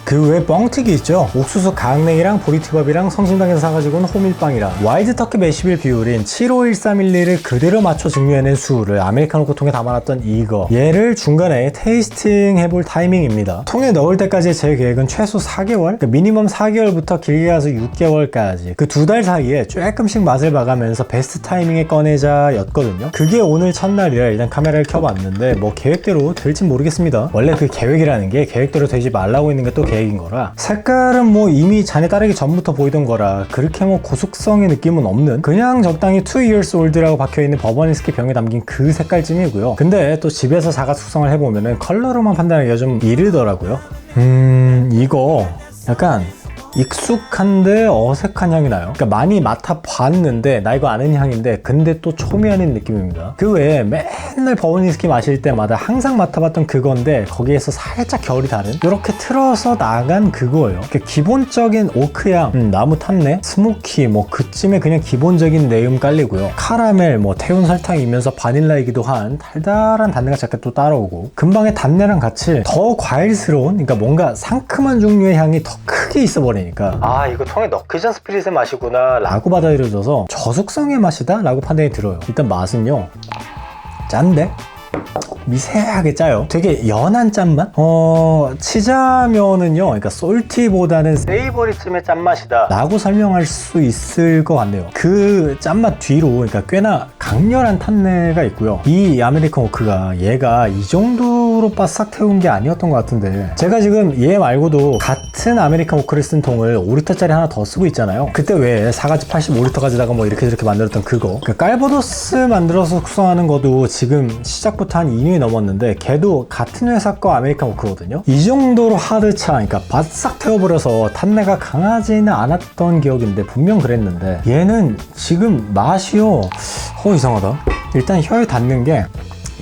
그 외에 뻥튀기 있죠. 옥수수 강냉이랑 보리티밥이랑 성심당에서 사가지고 온 호밀빵이랑 와일드 터키 매시빌 비율인 75131을 그대로 맞춰 증류해낸 수를 아메리카노 통에 담아놨던 이거, 얘를 중간에 테이스팅 해볼 타이밍입니다. 통에 넣을 때까지 제 계획은 최소 4개월? 그러니까 미니멈 4개월부터 길게 가서 6개월까지 그 2달 사이에 조금씩 맛을 봐가면서 베스트 타이밍에 꺼내자 였거든요. 그게 오늘 첫날이라 일단 카메라를 켜봤는데 뭐 계획대로 될진 모르겠습니다. 원래 그 계획이라는 게 계획대로 되지 말라고 있는 게 또 계획인 거라. 색깔은 뭐 이미 잔에 따르기 전부터 보이던 거라 그렇게 뭐 고숙성의 느낌은 없는, 그냥 적당히 2 years old라고 박혀있는 버번 위스키 병에 담긴 그 색깔쯤이고요. 근데 또 집에서 자가 숙성을 해보면은 컬러로만 판단하기가 좀 이르더라고요. 이거 약간 익숙한데 어색한 향이 나요. 그러니까 많이 맡아봤는데 나 이거 아는 향인데 근데 또 초미하는 느낌입니다. 그 외에 맨날 버번 위스키 마실 때마다 항상 맡아봤던 그건데 거기에서 살짝 결이 다른, 이렇게 틀어서 나간 그거예요. 그러니까 기본적인 오크향, 나무 탄내, 스모키 뭐 그쯤에 그냥 기본적인 내음 깔리고요. 카라멜, 뭐 태운 설탕이면서 바닐라이기도 한 달달한 단내가 잠깐 또 따라오고, 금방의 단내랑 같이 더 과일스러운, 그러니까 뭔가 상큼한 종류의 향이 더 크게 있어버리니까 이거 통에 넣기 전 스피릿의 맛이구나 라고 받아들여져서 저숙성의 맛이다 라고 판단이 들어요. 일단 맛은요, 짠데? 미세하게 짜요. 되게 연한 짠맛? 치자면은요, 그러니까 솔티보다는 세이버리쯤의 짠맛이다 라고 설명할 수 있을 것 같네요. 그 짠맛 뒤로 그러니까 꽤나 강렬한 탄내가 있고요. 이 아메리칸 오크가 얘가 이 정도로 바싹 태운 게 아니었던 것 같은데, 제가 지금 얘 말고도 같은 아메리칸 오크를 쓴 통을 5리터짜리 하나 더 쓰고 있잖아요. 그때 왜 사가지 85리터 가지다가 뭐 이렇게 저렇게 만들었던 그거, 그 깔보도스 만들어서 숙성하는 것도 지금 시작부터 한 2년이 넘었는데 걔도 같은 회사 거 아메리칸 오크거든요. 이 정도로 하드차, 그러니까 바싹 태워버려서 탄내가 강하지는 않았던 기억인데 분명 그랬는데, 얘는 지금 맛이요, 이상하다. 일단 혀에 닿는 게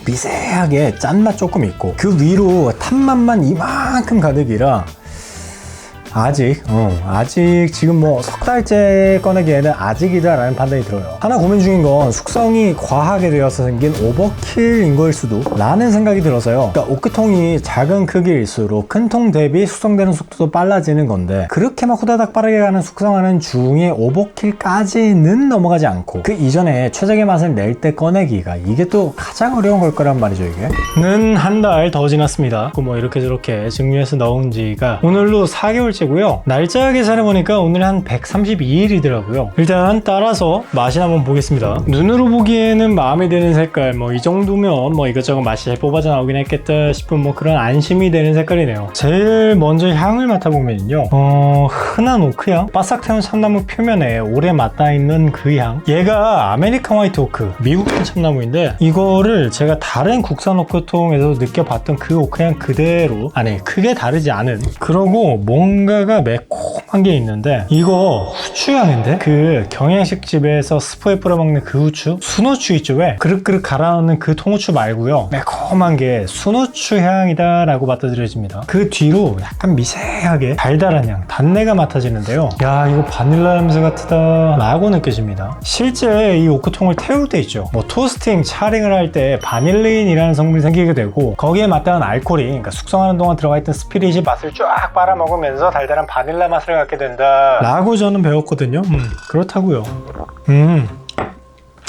미세하게 짠맛 조금 있고 그 위로 탄맛만 이만큼 가득이라 아직 지금 뭐 석 달째 꺼내기에는 아직이다라는 판단이 들어요. 하나 고민 중인 건 숙성이 과하게 되어서 생긴 오버킬인 거일 수도 라는 생각이 들어서요. 그러니까 오크통이 작은 크기일수록 큰 통 대비 숙성되는 속도도 빨라지는 건데, 그렇게 막 후다닥 빠르게 가는 숙성하는 중에 오버킬까지는 넘어가지 않고 그 이전에 최적의 맛을 낼 때 꺼내기가 이게 또 가장 어려운 걸 거란 말이죠. 이게 는 한 달 더 지났습니다. 뭐 이렇게 저렇게 증류해서 넣은 지가 오늘로 4개월째 고요. 날짜 계산해 보니까 오늘 한 132일이더라고요. 일단 따라서 맛이 한번 보겠습니다. 눈으로 보기에는 마음에 드는 색깔, 뭐 이 정도면 뭐 이것저것 맛이 잘 뽑아져 나오긴 했겠다 싶은 뭐 그런 안심이 되는 색깔이네요. 제일 먼저 향을 맡아보면요, 흔한 오크향, 바싹 태운 참나무 표면에 오래 맞닿아 있는 그 향. 얘가 아메리칸 화이트 오크, 미국산 참나무인데 이거를 제가 다른 국산 오크통에서 느껴봤던 그 오크향 그대로, 아니 크게 다르지 않은, 그러고 뭔가 가 매콤한 게 있는데 이거 후추향인데, 그 경양식 집에서 스프에 뿌려 먹는 그 후추, 순후추 있죠, 왜 그릇그릇 갈아 넣는 그 통후추 말고요, 매콤한 게 순후추 향이다 라고 받아들여집니다. 그 뒤로 약간 미세하게 달달한 향, 단내가 맡아지는데요, 야 이거 바닐라 냄새 같다 라고 느껴집니다. 실제 이 오크통을 태울 때 있죠, 뭐 토스팅, 차링을 할 때 바닐린이라는 성분이 생기게 되고 거기에 맞닿은 알코올이, 그러니까 숙성하는 동안 들어가 있던 스피릿이 맛을 쫙 빨아먹으면서 달달한 바닐라 맛을 갖게 된다 라고 저는 배웠거든요. 그렇다고요.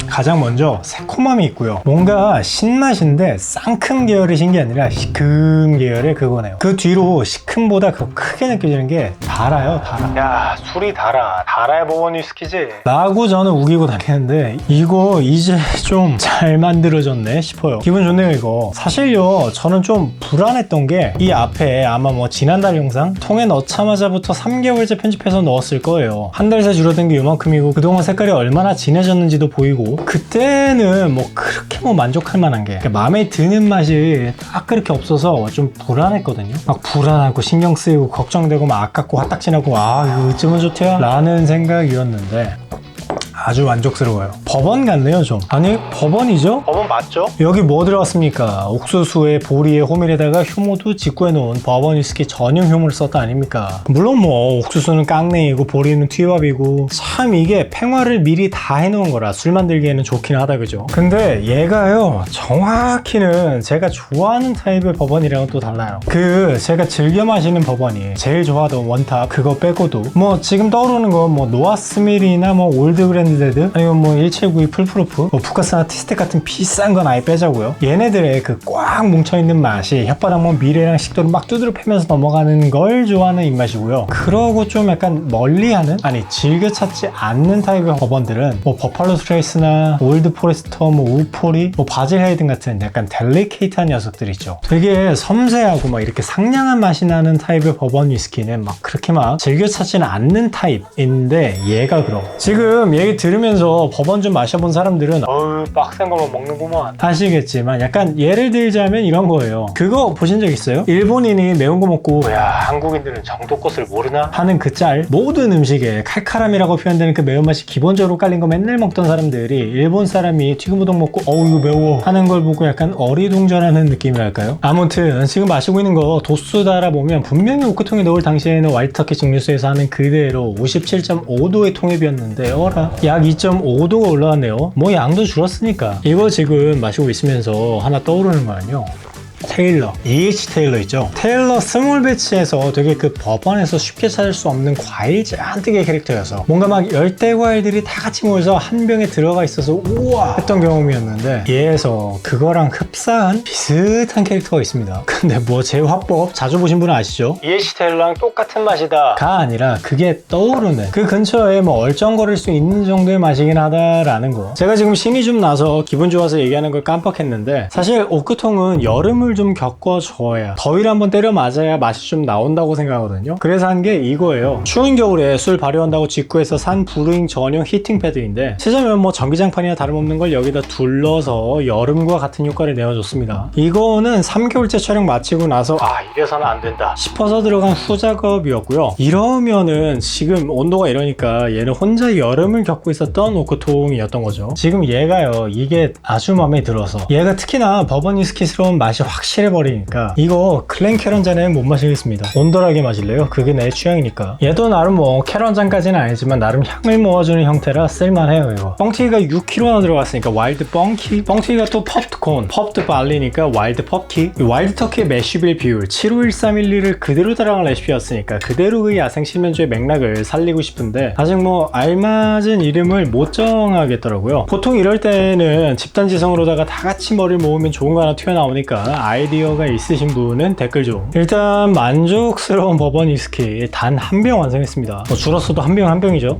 가장 먼저 새콤함이 있고요. 뭔가 신맛인데 쌍큼 계열의 신게 아니라 시큼 계열의 그거네요. 그 뒤로 시큼보다 더 크게 느껴지는 게 달아요, 달아. 야, 술이 달아야 버번 위스키지 라고 저는 우기고 다니는데 이거 이제 좀 잘 만들어졌네 싶어요. 기분 좋네요. 이거 사실요, 저는 좀 불안했던 게 이 앞에 아마 뭐 지난달 영상 통에 넣자마자부터 3개월째 편집해서 넣었을 거예요. 한 달 새 줄어든 게 요만큼이고 그동안 색깔이 얼마나 진해졌는지도 보이고, 그때는 뭐 그렇게 뭐 만족할 만한 게, 그러니까 마음에 드는 맛이 딱 그렇게 없어서 좀 불안했거든요. 막 불안하고 신경 쓰이고 걱정되고 막 아깝고 화딱지나고 이거 어쩌면 좋대요 라는 생각이었는데, 아주 만족스러워요. 버번 같네요 좀. 아니 버번이죠? 버번 맞죠? 여기 뭐 들어갔습니까? 옥수수에 보리에 호밀에다가 효모도 직구해놓은 버번 위스키 전용 효모를 썼다 아닙니까? 물론 뭐 옥수수는 깡냉이고 보리는 튀밥이고 참 이게 팽화를 미리 다 해놓은 거라 술 만들기에는 좋긴 하다 그죠? 근데 얘가요 정확히는 제가 좋아하는 타입의 버번이랑은 또 달라요. 제가 즐겨 마시는 버번이 제일 좋아하던 원탑 그거 빼고도 뭐 지금 떠오르는 거 뭐 노아스밀이나 뭐 올드 그랜드데드 아니면 뭐 1792 풀프루프 뭐 부카스 아티스틱 같은 비싼 건 아예 빼자고요. 얘네들의 그 꽉 뭉쳐있는 맛이 혓바닥 뭐 미래랑 식도를 막 두드려 패면서 넘어가는 걸 좋아하는 입맛이고요. 그러고 좀 약간 멀리하는 아니 즐겨 찾지 않는 타입의 버번들은 뭐 버팔로 트레이스나 올드 포레스터 뭐 우포리 뭐 바질 헤이든 같은 약간 델리케이트한 녀석들 있죠. 되게 섬세하고 막 이렇게 상냥한 맛이 나는 타입의 버번 위스키는 막 그렇게 막 즐겨 찾지는 않는 타입인데 얘가 그럼 지금 얘기 들으면서 버번 좀 마셔본 사람들은 어우 빡센 거만 먹는구만 하시겠지만 약간 예를 들자면 이런 거예요. 그거 보신 적 있어요? 일본인이 매운 거 먹고 야 한국인들은 정도껏을 모르나? 하는 그 짤. 모든 음식에 칼칼함이라고 표현되는 그 매운맛이 기본적으로 깔린 거 맨날 먹던 사람들이 일본 사람이 튀김우동 먹고 어우 이거 매워 하는 걸 보고 약간 어리둥절하는 느낌이랄까요? 아무튼 지금 마시고 있는 거 도수 달아보면 분명히 오크통에 넣을 당시에는 화이트터키 증류수에서 하는 그대로 57.5도의 통입이었는데 어라 약 2.5도가 올라왔네요. 뭐 양도 줄었으니까. 이거 지금 마시고 있으면서 하나 떠오르는 거는요. 테일러, EH 테일러 있죠? 테일러 스몰 배치에서 되게 그 버번에서 쉽게 찾을 수 없는 과일 잔뜩의 캐릭터여서 뭔가 막 열대 과일들이 다 같이 모여서 한 병에 들어가 있어서 우와 했던 경험이었는데 얘에서 그거랑 흡사한 비슷한 캐릭터가 있습니다. 근데 뭐 제 화법 자주 보신 분은 아시죠? EH 테일러랑 똑같은 맛이다 가 아니라 그게 떠오르는 그 근처에 뭐 얼쩡거릴 수 있는 정도의 맛이긴 하다라는 거. 제가 지금 신이 좀 나서 기분 좋아서 얘기하는 걸 깜빡했는데 사실 오크통은 여름을 좀 겪어줘야 더위를 한번 때려 맞아야 맛이 좀 나온다고 생각하거든요. 그래서 한 게 이거예요. 추운 겨울에 술 발효한다고 직구해서 산 브루잉 전용 히팅 패드인데 치자면 뭐 전기장판이나 다름없는 걸 여기다 둘러서 여름과 같은 효과를 내어줬습니다. 이거는 3개월째 촬영 마치고 나서 이래서는 안 된다 싶어서 들어간 후작업이었고요. 이러면은 지금 온도가 이러니까 얘는 혼자 여름을 겪고 있었던 오크통이었던 거죠. 지금 얘가요 이게 아주 마음에 들어서 얘가 특히나 버번 위스키스러운 맛이 확실해버리니까 이거 클랜캐 한 잔에 못 마시겠습니다. 온돌하게 마실래요? 그게 내 취향이니까. 얘도 나름 뭐 캐런 한 잔까지는 아니지만 나름 향을 모아주는 형태라 쓸만해요. 이거 뻥튀기가 6kg나 들어갔으니까 와일드 뻥키, 뻥튀기가 또 펍드콘, 펍드 발리니까 와일드 펍키. 와일드 터키의 매쉬빌 비율 75131를 그대로 따라간 레시피였으니까 그대로 그 야생 실면조의 맥락을 살리고 싶은데 아직 뭐 알맞은 이름을 못 정하겠더라고요. 보통 이럴 때는 집단지성으로다가 다 같이 머리를 모으면 좋은 거 하나 튀어나오니까 아이디어가 있으신 분은 댓글 좀. 일단 만족스러운 버번 위스키 단 한 병 완성했습니다. 줄었어도 한 병 한 병이죠.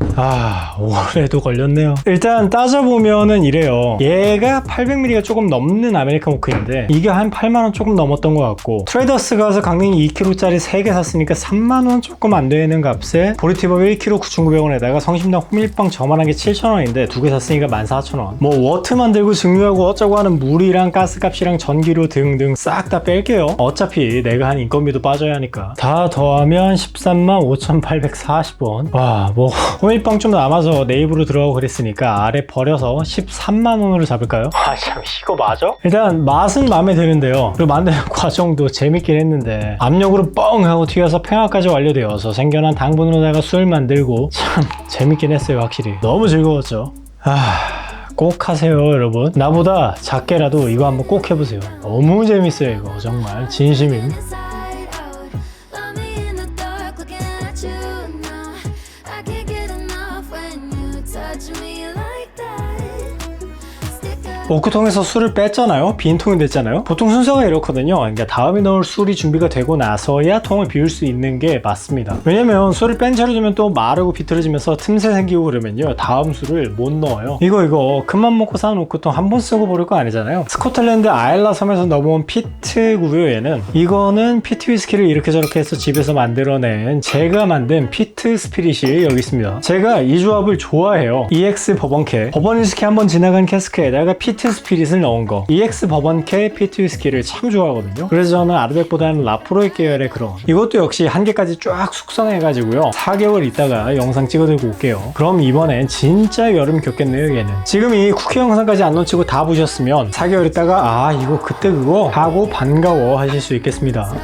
올해도 걸렸네요. 일단 따져보면은 이래요. 얘가 800ml가 조금 넘는 아메리칸 모크인데 이게 한 8만원 조금 넘었던 것 같고 트레이더스 가서 강냉이 2kg짜리 3개 샀으니까 3만원 조금 안 되는 값에 보리티밥 1kg 9,900원에다가 성심당 호밀빵 저만한 게 7,000원인데 두 개 샀으니까 14,000원. 뭐 워트 만들고 증류하고 어쩌고 하는 물이랑 가스값이랑 전기료 등등 싹 다 뺄게요. 어차피 내가 한 인건비도 빠져야 하니까. 다 더하면 135,840원. 와, 뭐 호밀빵 좀 남아서 내 입으로 들어가고 그랬으니까 아래 버려서 13만원으로 잡을까요? 참 이거 맞아? 일단 맛은 마음에 드는데요. 그리고 만드는 과정도 재밌긴 했는데 압력으로 뻥 하고 튀겨서 팽화까지 완료되어서 생겨난 당분으로다가 술 만들고 참 재밌긴 했어요. 확실히 너무 즐거웠죠. 꼭 하세요 여러분. 나보다 작게라도 이거 한번 꼭 해보세요. 너무 재밌어요 이거 정말 진심임. 오크통에서 술을 뺐잖아요. 빈 통이 됐잖아요. 보통 순서가 이렇거든요. 그러니까 다음에 넣을 술이 준비가 되고 나서야 통을 비울 수 있는 게 맞습니다. 왜냐면 술을 뺀 채로 두면 또 마르고 비틀어지면서 틈새 생기고 그러면요 다음 술을 못 넣어요. 이거 큰맘 먹고 사는 오크통 한 번 쓰고 버릴 거 아니잖아요. 스코틀랜드 아일라 섬에서 넘어온 피트고요. 얘는 이거는 피트 위스키를 이렇게 저렇게 해서 집에서 만들어낸 제가 만든 피트 스피릿이 여기 있습니다. 제가 이 조합을 좋아해요. EX 버번캐 버번 위스키 한번 지나간 캐스크에다가 피트 피트 스피릿을 넣은 거, EX 버번캐 피트 위스키를 참 좋아하거든요. 그래서 저는 아르백보다는 라프로이 계열의 그런, 이것도 역시 한 개까지 쫙 숙성해가지고요 4개월 있다가 영상 찍어들고 올게요. 그럼 이번엔 진짜 여름 겪겠네요 얘는. 지금 이 쿠키 영상까지 안 놓치고 다 보셨으면 4개월 있다가 아 이거 그때 그거 하고 반가워 하실 수 있겠습니다.